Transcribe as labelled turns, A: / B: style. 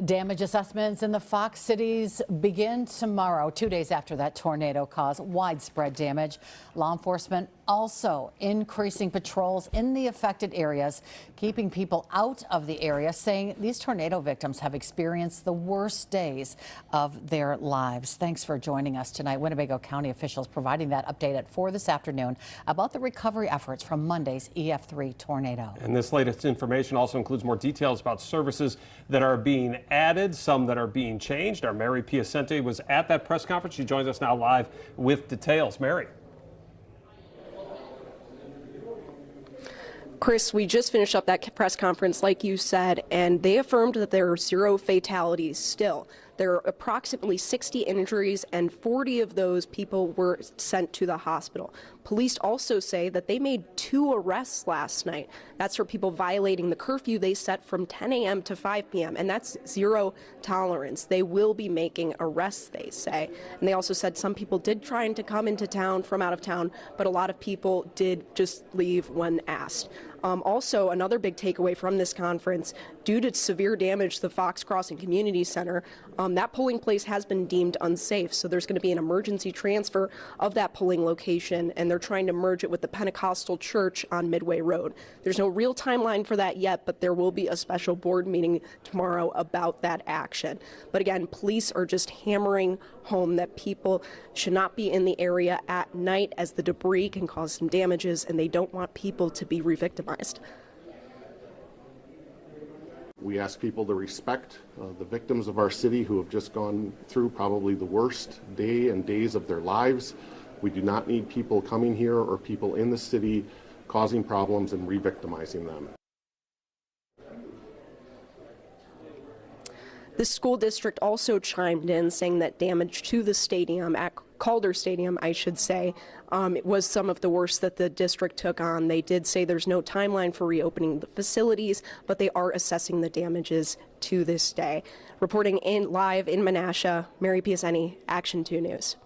A: Damage assessments in the Fox cities begin tomorrow, 2 days after that tornado caused widespread damage. Law enforcement also increasing patrols in the affected areas, keeping people out of the area, saying these tornado victims have experienced the worst days of their lives. Thanks for joining us tonight. Winnebago County officials providing that update at 4 this afternoon about the recovery efforts from Monday's EF3 tornado.
B: And this latest information also includes more details about services that are being added, some that are being changed. Our Mary Piacente was at that press conference. She joins us now live with details. Mary.
C: Chris, we just finished up that press conference, like you said, and they affirmed that there are 0 fatalities still. There are approximately 60 injuries, and 40 of those people were sent to the hospital. Police also say that they made 2 arrests last night. That's for people violating the curfew they set from 10 a.m. to 5 p.m., and that's 0 tolerance. They will be making arrests, they say. And they also said some people did try to come into town from out of town, but a lot of people did just leave when asked. Also, another big takeaway from this conference, due to severe damage to the Fox Crossing Community Center, that polling place has been deemed unsafe. So there's going to be an emergency transfer of that polling location, and they're trying to merge it with the Pentecostal Church on Midway Road. There's no real timeline for that yet, but there will be a special board meeting tomorrow about that action. But again, police are just hammering home that people should not be in the area at night, as the debris can cause some damages, and they don't want people to be re-victimized.
D: We ask people to respect the victims of our city who have just gone through probably the worst day and days of their lives. We do not need people coming here or people in the city causing problems and re-victimizing them.
C: The school district also chimed in, saying that damage to the stadium, at Calder Stadium, I should say, it was some of the worst that the district took on. They did say there's no timeline for reopening the facilities, but they are assessing the damages to this day. Reporting live in Menasha, Mary Piacente, Action 2 News.